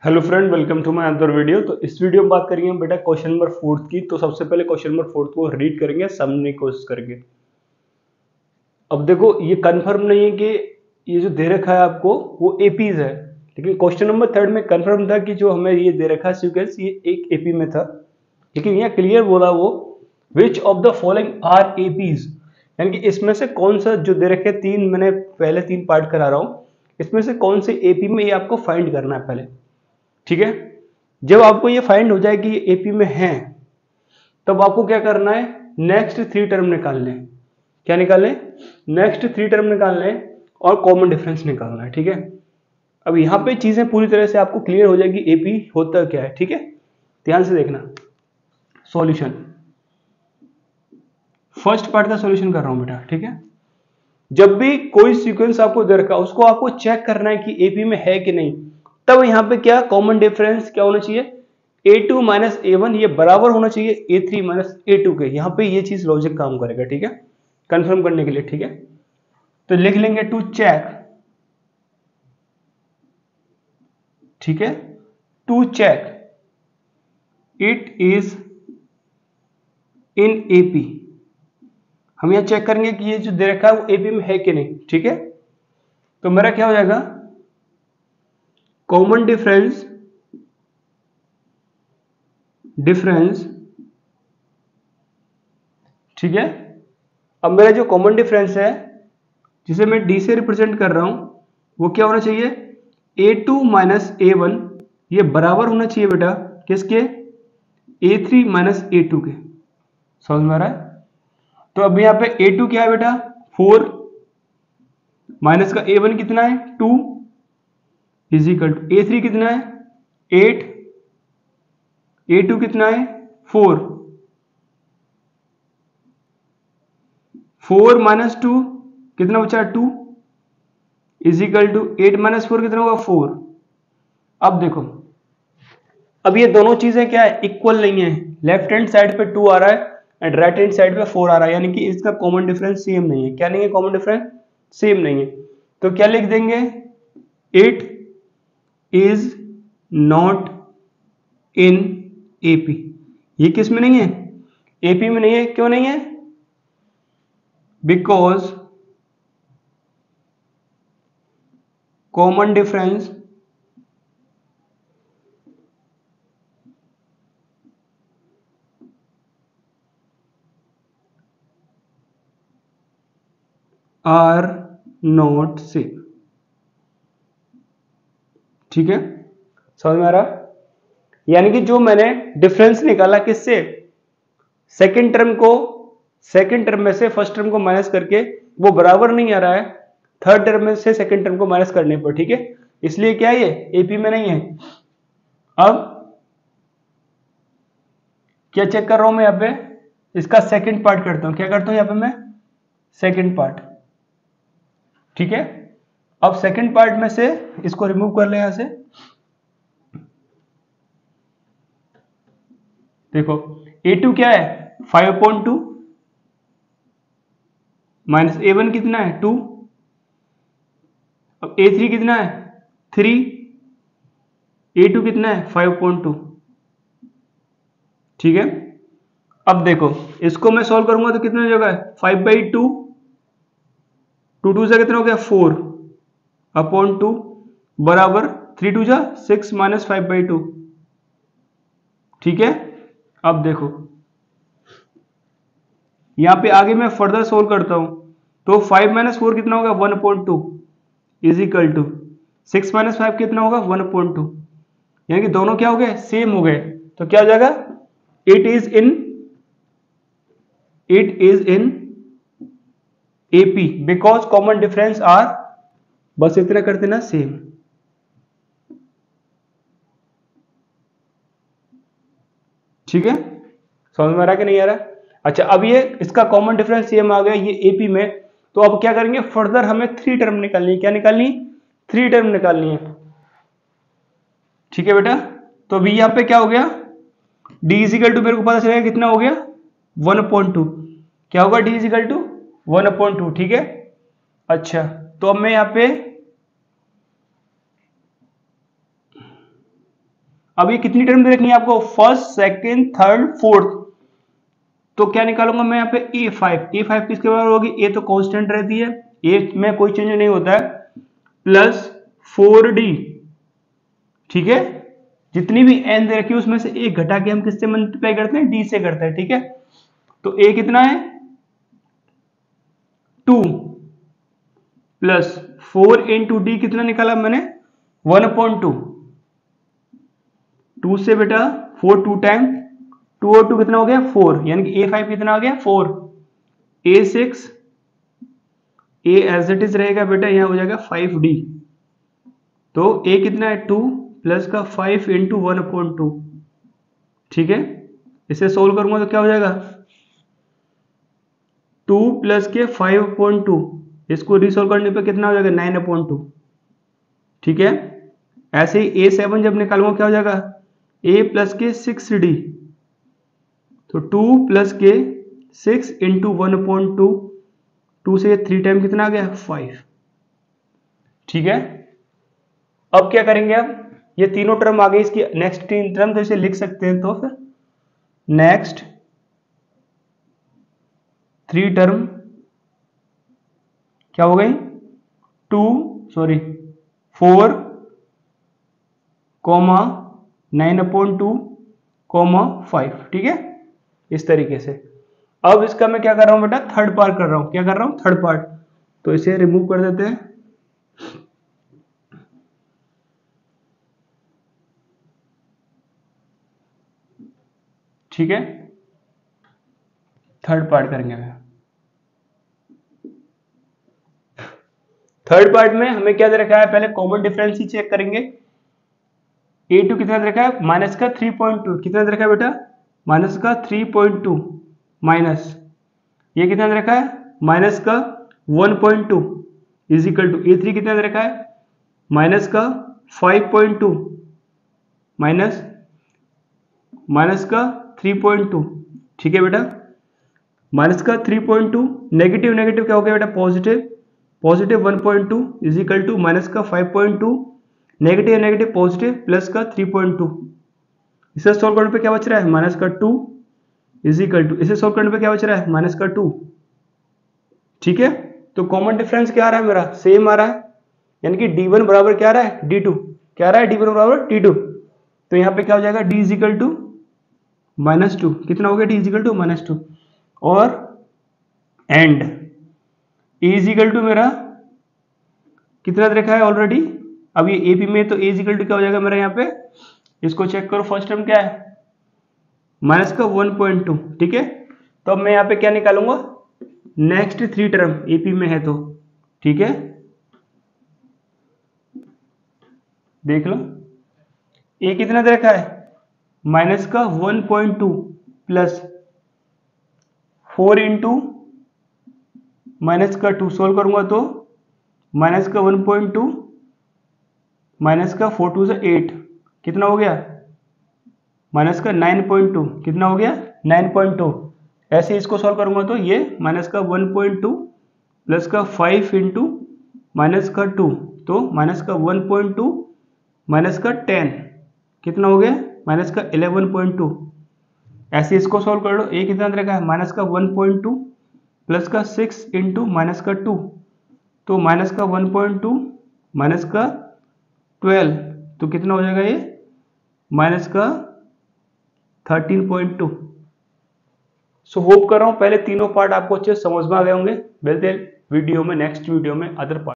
Hello friend, welcome to my another video. तो इस video में बात करेंगे बेटा क्वेश्चन नंबर 4 की। तो सबसे पहले क्वेश्चन नंबर 4 को रीड करेंगे, समझने की कोशिश करेंगे। अब देखो, ये कंफर्म नहीं है कि ये जो दे रखा है आपको वो एपीज है, लेकिन क्वेश्चन नंबर 3 में कंफर्म था कि जो हमें ये दे रखा है सीक्वेंस ये एक एपी में था। लेकिन यहाँ क्लियर बोला वो which of the following are APs, यानी कि इसमें से कौन सा जो दे रखे तीन, मैंने पहले 3 पार्ट करा रहा हूँ, इसमें से कौन से एपी में ये आपको फाइंड करना है पहले। ठीक है, जब आपको ये फाइंड हो जाए कि ये एपी में है, तब आपको क्या करना है, नेक्स्ट 3 टर्म निकालने हैं। क्या निकालने? नेक्स्ट 3 टर्म निकालने हैं और कॉमन डिफरेंस निकालना है। ठीक है, अब यहां पे चीजें पूरी तरह से आपको क्लियर हो जाएगी एपी होता क्या है। ठीक है, ध्यान से देखना। सॉल्यूशन, फर्स्ट पार्ट का सॉल्यूशन कर रहा हूं बेटा। ठीक है, जब भी कोई सीक्वेंस आपको दे रखा उसको आपको चेक करना है कि एपी में है कि नहीं। तब यहां पे क्या कॉमन डिफरेंस क्या होना चाहिए, a2 माइनस a1 ये बराबर होना चाहिए a3 माइनस a2 के। यहां पे ये चीज लॉजिक काम करेगा। ठीक है, कंफर्म करने के लिए। ठीक है, तो लिख लेंगे टू चेक। ठीक है, to check it is in AP. हम यहां चेक करेंगे कि ये जो दे रखा है वो एपी में है कि नहीं। ठीक है, तो मेरा क्या हो जाएगा, कॉमन डिफरेंस ठीक है, अब मेरा जो कॉमन डिफरेंस है जिसे मैं डी से रिप्रेजेंट कर रहा हूं वो क्या होना चाहिए, a2 माइनस a1 ये बराबर होना चाहिए बेटा किसके, a3 माइनस a2 के। समझ में आ रहा है? तो अब यहाँ पे a2 क्या है बेटा 4, माइनस का a1 कितना है 2, इज इक्वल टू a3 कितना है 8, a2 कितना है 4, 4 माइनस 2 कितना बचा 2, इज इक्वल टू 8 माइनस 4 कितना होगा 4। अब देखो, अब ये दोनों चीजें क्या है, इक्वल नहीं है। लेफ्ट हैंड साइड पे 2 आ रहा है एंड राइट हैंड साइड पे 4 आ रहा है, यानी कि इसका कॉमन डिफरेंस सेम नहीं है। क्या नहीं है, कॉमन डिफरेंस सेम नहीं है। तो क्या लिख देंगे, it is not in AP. ये किस में नहीं है, एपी में नहीं है। क्यों नहीं है, because common difference are not same. ठीक है, समझ में आ रहा? यानी कि जो मैंने डिफरेंस निकाला किससे, सेकंड टर्म को, सेकंड टर्म में से फर्स्ट टर्म को माइनस करके, वो बराबर नहीं आ रहा है थर्ड टर्म में से सेकंड टर्म को माइनस करने पर। ठीक है, इसलिए क्या है, ये एपी में नहीं है। अब क्या चेक कर रहा हूं मैं यहाँ पे, इसका सेकंड पार्ट करता हूं। क्या करता हूं यहाँ पे मैं, सेकंड पार्ट। ठीक है, अब सेकंड पार्ट में से इसको रिमूव कर ले यहां से। देखो a2 क्या है 5/2, माइनस a1 कितना है 2, अब a3 कितना है 3, a2 कितना है 5/2। ठीक है, अब देखो इसको मैं सॉल्व करूंगा तो कितना हो जाएगा 5/2, 2 से कितना हो गया 4/2 बराबर 3 जा 6 माइनस 5/2। ठीक है, अब देखो यहां पे आगे मैं फर्दर सोल्व करता हूं, तो 5 माइनस 4 कितना होगा 1/2 इज इक्वल टू 6 माइनस 5 कितना होगा 1/2, यानी कि दोनों क्या हो गए, सेम हो गए। तो क्या हो जाएगा, it is in AP because common difference are, बस इतना करते ना सेम। ठीक है, समझ में आ रहा कि नहीं आ रहा? अच्छा, अब ये इसका कॉमन डिफरेंस सेम आ गया ये एपी में। तो अब क्या करेंगे, फर्दर हमें 3 टर्म निकालनी है। क्या निकालनी, 3 टर्म निकालनी है। ठीक है बेटा, तो अभी यहां पे क्या हो गया, डी इजिकल टू मेरे को पता चलेगा कितना हो गया 1/2। क्या होगा, डी इजिकल टू 1/2। ठीक है, अच्छा तो अब मैं यहां पे अब ये कितनी टर्म दे रखी है आपको, फर्स्ट, सेकंड, थर्ड, फोर्थ। तो क्या निकालूंगा मैं यहाँ पे A5 किसके बराबर होगी, ए तो कांस्टेंट रहती है, ए में कोई चेंज नहीं होता है, प्लस 4D। ठीक है, जितनी भी n दे रखी है उसमें से एक घटा के हम किससे मल्टीप्लाई करते हैं, d से करते हैं। ठीक है, तो a कितना है 2 प्लस 4 इंटू डी कितना निकाला मैंने 1/2। 2 से बेटा 4 2 टाइम 2 और 2 कितना हो गया 4, यानी कि A5 कितना आ गया 4। A6 A as it is रहेगा बेटा, यहां हो जाएगा 5D। तो A कितना है 2 प्लस का 5 इंटू 1/2। ठीक है, इसे सोल्व करूंगा तो क्या हो जाएगा 2 प्लस के 5/2, इसको रिसोल्व करने पे कितना हो जाएगा 9/2। ठीक है, ऐसे ही A7 जब निकालूंगा क्या हो जाएगा A प्लस के 6D, तो 2 प्लस के 6 इंटू 1/2, 2 से 3 टाइम कितना आ गया 5। ठीक है, अब क्या करेंगे, अब ये तीनों टर्म आ गई, इसकी नेक्स्ट 3 टर्म तो इसे लिख सकते हैं, तो फिर नेक्स्ट 3 टर्म क्या हो गई 4 कॉमा 9/2 कॉमा 5। ठीक है, इस तरीके से। अब इसका मैं क्या कर रहा हूं बेटा, थर्ड पार्ट कर रहा हूं। क्या कर रहा हूं, थर्ड पार्ट। तो इसे रिमूव कर देते हैं। ठीक है, थर्ड पार्ट करेंगे। थर्ड पार्ट में हमें क्या दे रखा है, पहले कॉमन डिफरेंस ही चेक करेंगे। A2 कितना दे रखा है, माइनस का 3.2। कितना दे रखा है बेटा, माइनस का 3.2 माइनस ये कितना दे रखा है, माइनस का 1.2 इज इक्वल टू A3 कितना दे रखा है, माइनस का 5.2 माइनस माइनस का 3.2। ठीक है बेटा, माइनस का 3.2, नेगेटिव नेगेटिव क्या हो गया बेटा positive, positive 1.2 is equal to minus का 5.2, नेगेटिव नेगेटिव पॉजिटिव प्लस का 3.2। इसे सॉल्व करने पे क्या बच रहा है, माइनस का 2 इज इक्वल टू, इसे सॉल्व करने पे क्या बच रहा है, माइनस का 2। ठीक है, तो कॉमन डिफरेंस क्या आ रहा है मेरा, सेम आ रहा है, यानी कि D1 बराबर क्या आ रहा है D2। क्या आ रहा है, D1 बराबर D2। तो यहाँ पे क्या हो जाएगा, D इज इक्वल टू -2। कितना हो गया, D इज इक्वल टू -2। और and A is equal to मेरा कितना रखा है ऑलरेडी, अब ये AP में, तो A इज इक्वल टू क्या हो जाएगा मेरा यहाँ पे, इसको चेक करो, फर्स्ट टर्म क्या है माइनस का 1.2। ठीक है, तो अब मैं यहाँ पे क्या निकालूंगा, नेक्स्ट 3 टर्म AP में है तो। ठीक है, देख लो A कितना दे रखा है, माइनस का 1.2 प्लस 4 इंटू माइनस का 2, सोल्व करूंगा तो माइनस का 1.2 माइनस का 4 2 से 8 कितना हो गया, माइनस का 9.2 कितना हो गया 9.2। ऐसे इसको सॉल्व करूंगा तो ये माइनस का 1.2 प्लस का 5 इंटू माइनस का 2, तो माइनस का 1.2 माइनस का 10 कितना हो गया, माइनस का 11.2। ऐसे इसको सॉल्व कर लो, ए कितना रखा है, माइनस का 1.2 प्लस का 6 इंटू माइनस का 2, तो माइनस का 1.2 माइनस का 12, तो कितना हो जाएगा ये माइनस का 13.2। सो होप कर रहा हूं पहले तीनों पार्ट आपको अच्छे समझ में आ गए होंगे। मिलते हैं वीडियो में, नेक्स्ट वीडियो में अदर पार्ट।